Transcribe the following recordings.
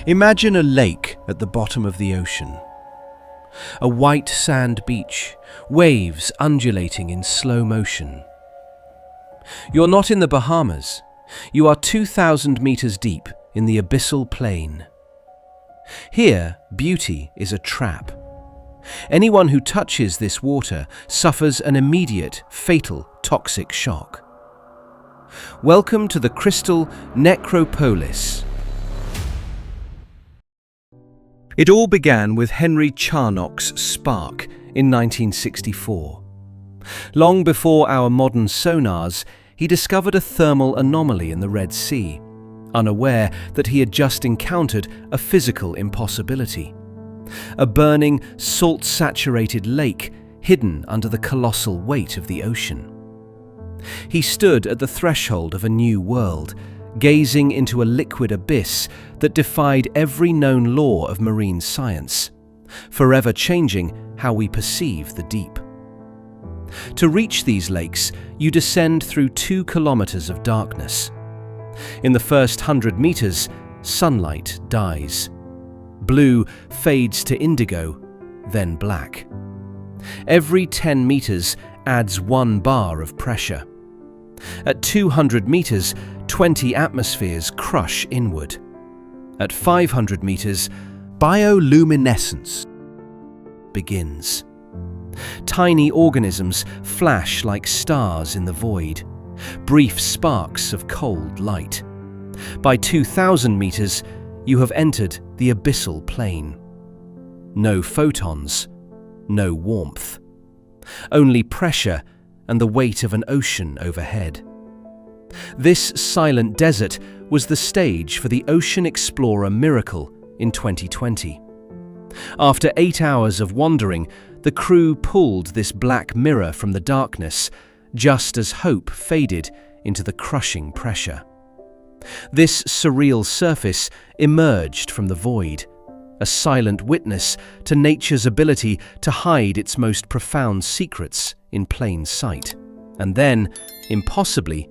Imagine a lake at the bottom of the ocean. A white sand beach, waves undulating in slow motion. You're not in the Bahamas. You are 2,000 meters deep in the abyssal plain. Here, beauty is a trap. Anyone who touches this water suffers an immediate, fatal, toxic shock. Welcome to the crystal necropolis. It all began with Henry Charnock's spark in 1964. Long before our modern sonars, he discovered a thermal anomaly in the Red Sea, unaware that he had just encountered a physical impossibility. A burning, salt-saturated lake hidden under the colossal weight of the ocean. He stood at the threshold of a new world, gazing into a liquid abyss that defied every known law of marine science, forever changing how we perceive the deep. To reach these lakes, you descend through 2 kilometers of darkness. In the first 100 meters, sunlight dies. Blue fades to indigo, then black. Every 10 meters adds 1 bar of pressure. At 200 meters, 20 atmospheres crush inward. At 500 meters, bioluminescence begins. Tiny organisms flash like stars in the void, brief sparks of cold light. By 2,000 meters, you have entered the abyssal plain. No photons, no warmth. Only pressure and the weight of an ocean overhead. This silent desert was the stage for the Ocean Explorer miracle in 2020. After 8 hours of wandering, the crew pulled this black mirror from the darkness, just as hope faded into the crushing pressure. This surreal surface emerged from the void, a silent witness to nature's ability to hide its most profound secrets in plain sight. And then, impossibly,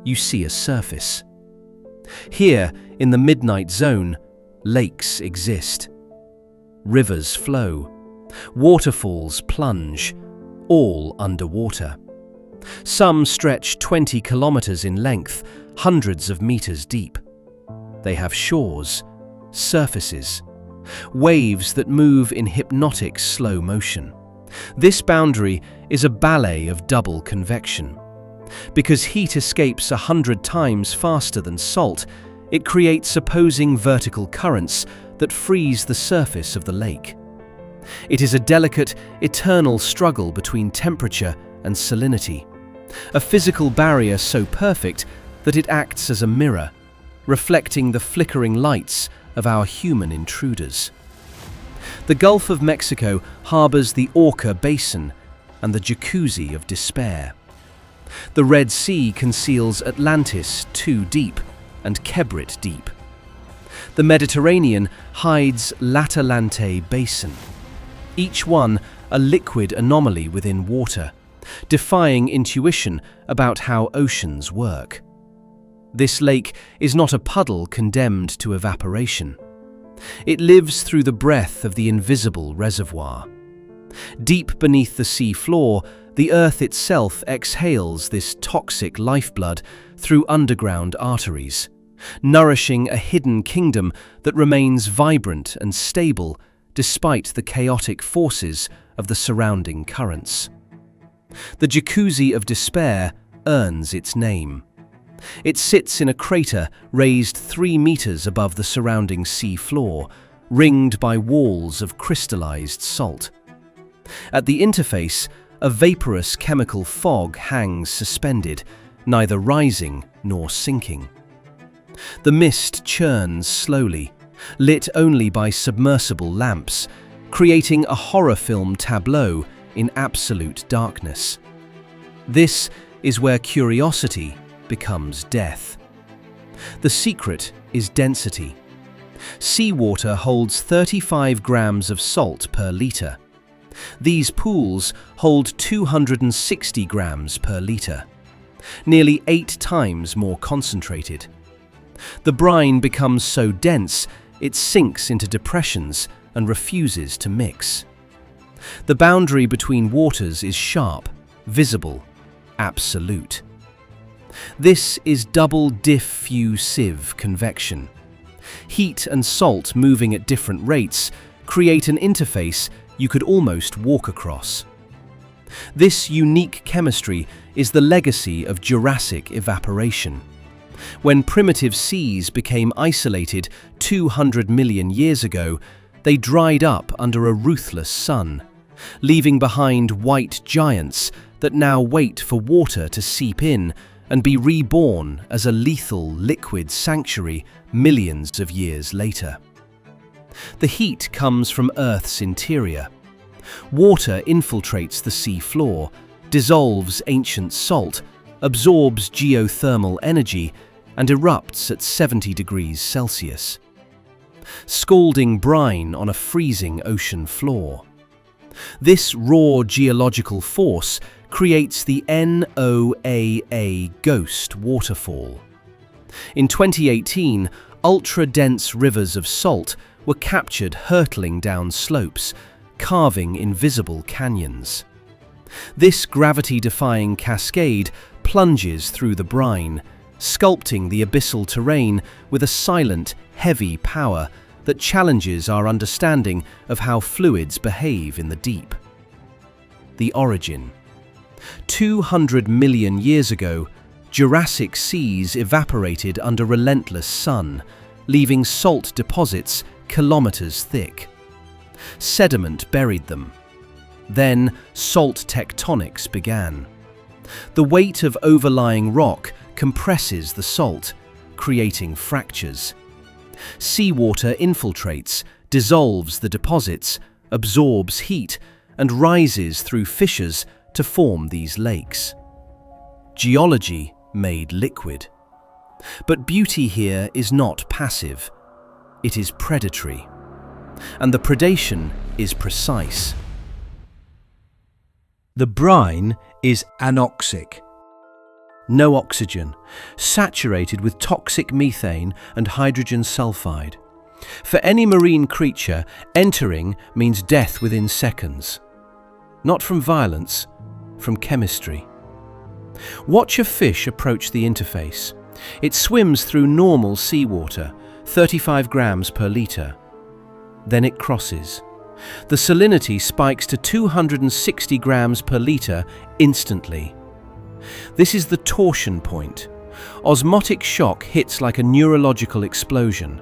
you see a surface. Here, in the midnight zone, lakes exist. Rivers flow. Waterfalls plunge, all underwater. Some stretch 20 kilometers in length, hundreds of meters deep. They have shores, surfaces, waves that move in hypnotic slow motion. This boundary is a ballet of double convection. Because heat escapes 100 times faster than salt, it creates opposing vertical currents that freeze the surface of the lake. It is a delicate, eternal struggle between temperature and salinity, a physical barrier so perfect that it acts as a mirror, reflecting the flickering lights of our human intruders. The Gulf of Mexico harbors the Orca Basin and the Jacuzzi of Despair. The Red Sea conceals Atlantis 2 deep and Kebrit deep. The Mediterranean hides l'Atalante Basin, each one a liquid anomaly within water, defying intuition about how oceans work. This lake is not a puddle condemned to evaporation. It lives through the breath of the invisible reservoir. Deep beneath the sea floor, the earth itself exhales this toxic lifeblood through underground arteries, nourishing a hidden kingdom that remains vibrant and stable despite the chaotic forces of the surrounding currents. The Jacuzzi of Despair earns its name. It sits in a crater raised 3 meters above the surrounding sea floor, ringed by walls of crystallized salt. At the interface, a vaporous chemical fog hangs suspended, neither rising nor sinking. The mist churns slowly, lit only by submersible lamps, creating a horror film tableau in absolute darkness. This is where curiosity becomes death. The secret is density. Seawater holds 35 grams of salt per liter. These pools hold 260 grams per liter, nearly 8 times more concentrated. The brine becomes so dense it sinks into depressions and refuses to mix. The boundary between waters is sharp, visible, absolute. This is double diffusive convection. Heat and salt moving at different rates create an interface you could almost walk across. This unique chemistry is the legacy of Jurassic evaporation. When primitive seas became isolated 200 million years ago, they dried up under a ruthless sun, leaving behind white giants that now wait for water to seep in and be reborn as a lethal liquid sanctuary millions of years later. The heat comes from Earth's interior. Water infiltrates the sea floor, dissolves ancient salt, absorbs geothermal energy, and erupts at 70 degrees Celsius, scalding brine on a freezing ocean floor. This raw geological force creates the NOAA Ghost Waterfall. In 2018, ultra-dense rivers of salt were captured hurtling down slopes, carving invisible canyons. This gravity-defying cascade plunges through the brine, sculpting the abyssal terrain with a silent, heavy power that challenges our understanding of how fluids behave in the deep. The origin. 200 million years ago, Jurassic seas evaporated under relentless sun, leaving salt deposits kilometers thick. Sediment buried them. Then salt tectonics began. The weight of overlying rock compresses the salt, creating fractures. Seawater infiltrates, dissolves the deposits, absorbs heat, and rises through fissures to form these lakes. Geology made liquid. But beauty here is not passive. It is predatory. And the predation is precise. The brine is anoxic. No oxygen, saturated with toxic methane and hydrogen sulfide. For any marine creature, entering means death within seconds. Not from violence, from chemistry. Watch a fish approach the interface. It swims through normal seawater, 35 grams per litre. Then it crosses. The salinity spikes to 260 grams per litre instantly. This is the torsion point. Osmotic shock hits like a neurological explosion.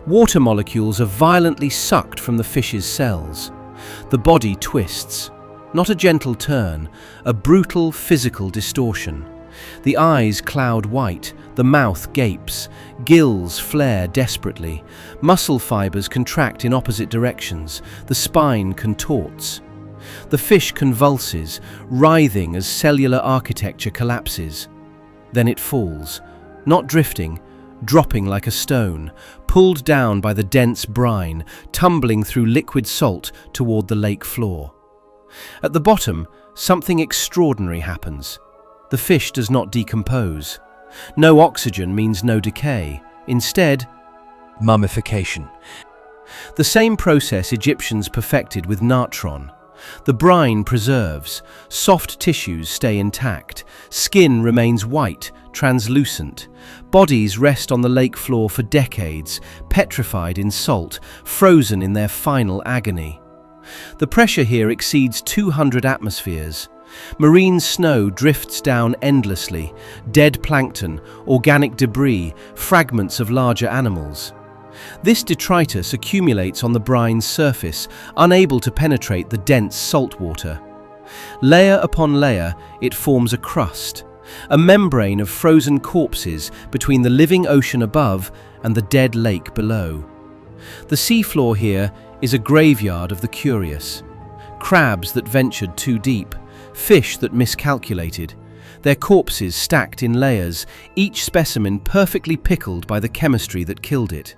Water molecules are violently sucked from the fish's cells. The body twists. Not a gentle turn, a brutal physical distortion. The eyes cloud white, the mouth gapes, gills flare desperately, muscle fibers contract in opposite directions, the spine contorts. The fish convulses, writhing as cellular architecture collapses. Then it falls, not drifting, dropping like a stone, pulled down by the dense brine, tumbling through liquid salt toward the lake floor. At the bottom, something extraordinary happens. The fish does not decompose. No oxygen means no decay. Instead, mummification. The same process Egyptians perfected with natron. The brine preserves, soft tissues stay intact, skin remains white, translucent. Bodies rest on the lake floor for decades, petrified in salt, frozen in their final agony. The pressure here exceeds 200 atmospheres. Marine snow drifts down endlessly, dead plankton, organic debris, fragments of larger animals. This detritus accumulates on the brine's surface, unable to penetrate the dense salt water. Layer upon layer, it forms a crust, a membrane of frozen corpses between the living ocean above and the dead lake below. The seafloor here is a graveyard of the curious. Crabs that ventured too deep, fish that miscalculated, their corpses stacked in layers, each specimen perfectly pickled by the chemistry that killed it.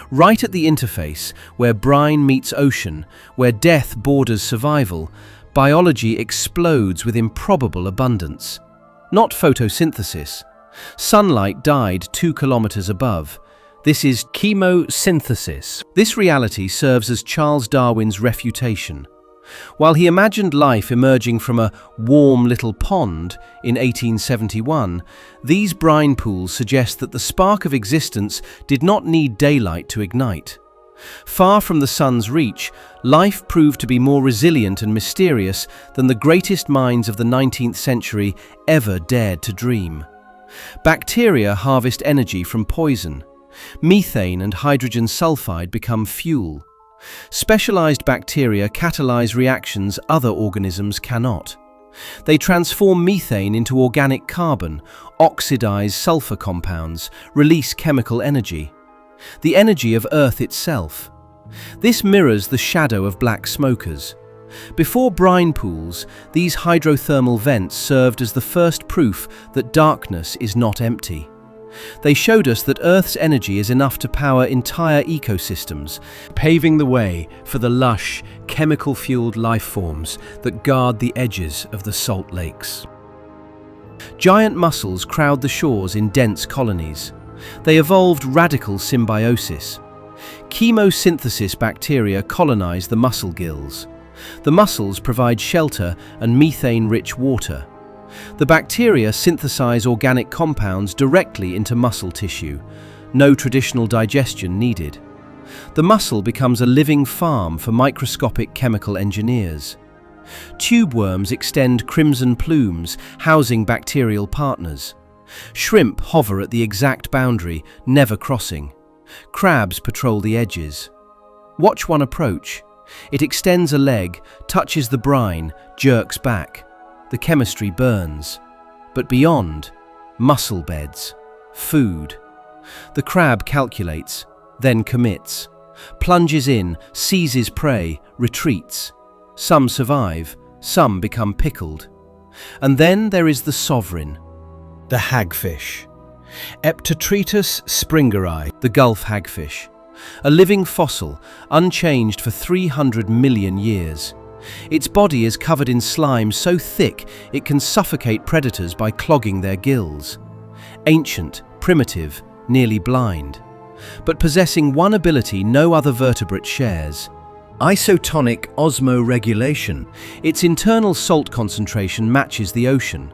Right at the interface, where brine meets ocean, where death borders survival, biology explodes with improbable abundance. Not photosynthesis. Sunlight died 2 kilometers above. This is chemosynthesis. This reality serves as Charles Darwin's refutation. While he imagined life emerging from a warm little pond in 1871, these brine pools suggest that the spark of existence did not need daylight to ignite. Far from the sun's reach, life proved to be more resilient and mysterious than the greatest minds of the 19th century ever dared to dream. Bacteria harvest energy from poison. Methane and hydrogen sulfide become fuel. Specialized bacteria catalyze reactions other organisms cannot. They transform methane into organic carbon, oxidize sulfur compounds, release chemical energy. The energy of Earth itself. This mirrors the shadow of black smokers. Before brine pools, these hydrothermal vents served as the first proof that darkness is not empty. They showed us that Earth's energy is enough to power entire ecosystems, paving the way for the lush, chemical-fueled life forms that guard the edges of the salt lakes. Giant mussels crowd the shores in dense colonies. They evolved radical symbiosis. Chemosynthesis bacteria colonize the mussel gills. The mussels provide shelter and methane-rich water. The bacteria synthesize organic compounds directly into mussel tissue. No traditional digestion needed. The mussel becomes a living farm for microscopic chemical engineers. Tube worms extend crimson plumes, housing bacterial partners. Shrimp hover at the exact boundary, never crossing. Crabs patrol the edges. Watch one approach. It extends a leg, touches the brine, jerks back. The chemistry burns. But beyond, mussel beds, food. The crab calculates, then commits. Plunges in, seizes prey, retreats. Some survive, some become pickled. And then there is the sovereign, the hagfish. Eptotretus springeri, the Gulf hagfish. A living fossil, unchanged for 300 million years. Its body is covered in slime so thick it can suffocate predators by clogging their gills. Ancient, primitive, nearly blind, but possessing one ability no other vertebrate shares: isotonic osmoregulation. Its internal salt concentration matches the ocean.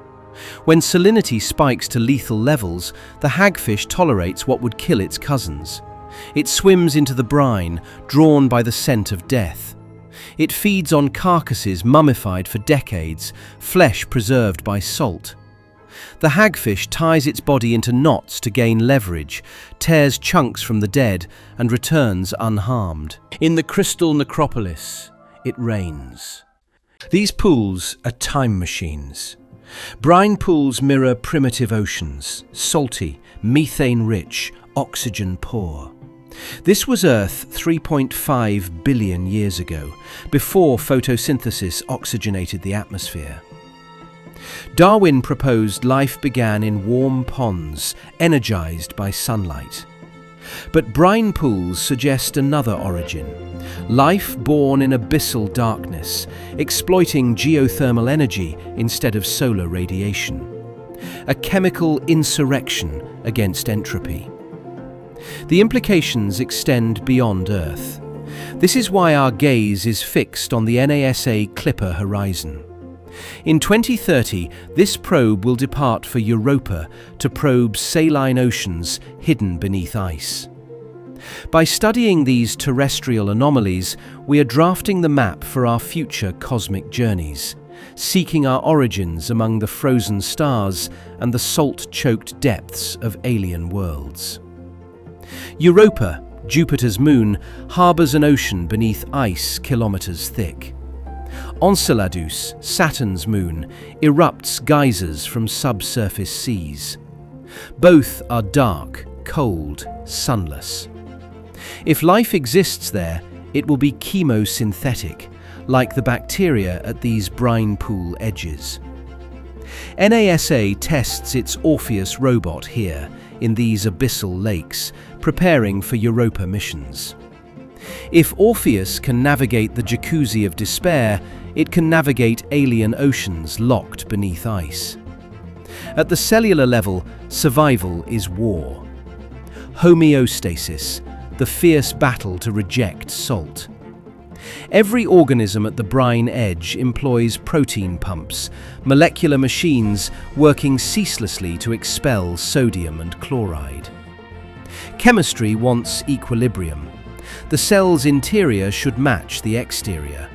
When salinity spikes to lethal levels, the hagfish tolerates what would kill its cousins. It swims into the brine, drawn by the scent of death. It feeds on carcasses mummified for decades, flesh preserved by salt. The hagfish ties its body into knots to gain leverage, tears chunks from the dead, and returns unharmed. In the crystal necropolis, it rains. These pools are time machines. Brine pools mirror primitive oceans, salty, methane-rich, oxygen-poor. This was Earth 3.5 billion years ago, before photosynthesis oxygenated the atmosphere. Darwin proposed life began in warm ponds, energized by sunlight. But brine pools suggest another origin: life born in abyssal darkness, exploiting geothermal energy instead of solar radiation. A chemical insurrection against entropy. The implications extend beyond Earth. This is why our gaze is fixed on the NASA Clipper horizon. In 2030, this probe will depart for Europa to probe saline oceans hidden beneath ice. By studying these terrestrial anomalies, we are drafting the map for our future cosmic journeys, seeking our origins among the frozen stars and the salt-choked depths of alien worlds. Europa, Jupiter's moon, harbours an ocean beneath ice kilometers thick. Enceladus, Saturn's moon, erupts geysers from subsurface seas. Both are dark, cold, sunless. If life exists there, it will be chemosynthetic, like the bacteria at these brine pool edges. NASA tests its Orpheus robot here, in these abyssal lakes, preparing for Europa missions. If Orpheus can navigate the jacuzzi of despair, it can navigate alien oceans locked beneath ice. At the cellular level, survival is war. homeostasis, the fierce battle to reject salt. Every organism at the brine edge employs protein pumps, molecular machines working ceaselessly to expel sodium and chloride. Chemistry wants equilibrium. The cell's interior should match the exterior,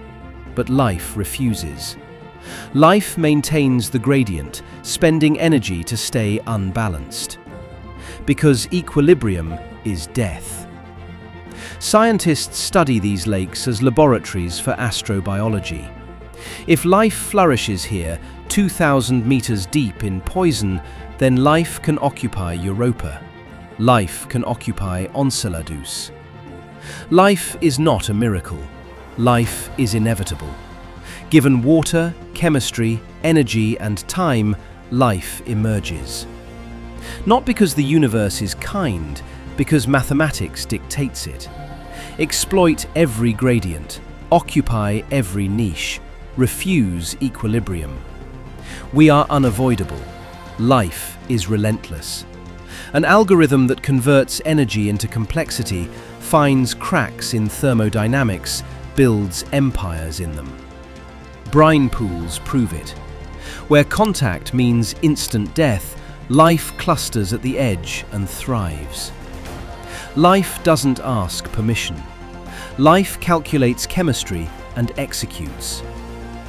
but life refuses. Life maintains the gradient, spending energy to stay unbalanced. Because equilibrium is death. Scientists study these lakes as laboratories for astrobiology. If life flourishes here, 2,000 meters deep in poison, then life can occupy Europa. Life can occupy Enceladus. Life is not a miracle. Life is inevitable. Given water, chemistry, energy, and time, life emerges. Not because the universe is kind, because mathematics dictates it. Exploit every gradient, occupy every niche, refuse equilibrium. We are unavoidable. Life is relentless. An algorithm that converts energy into complexity, finds cracks in thermodynamics, builds empires in them. Brine pools prove it. Where contact means instant death, life clusters at the edge and thrives. Life doesn't ask permission. Life calculates chemistry and executes.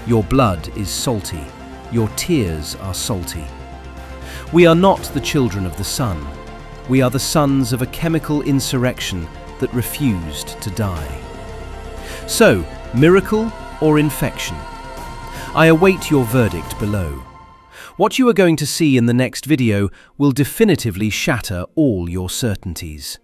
Your blood is salty. Your tears are salty. We are not the children of the sun. We are the sons of a chemical insurrection that refused to die. So, miracle or infection? I await your verdict below. What you are going to see in the next video will definitively shatter all your certainties.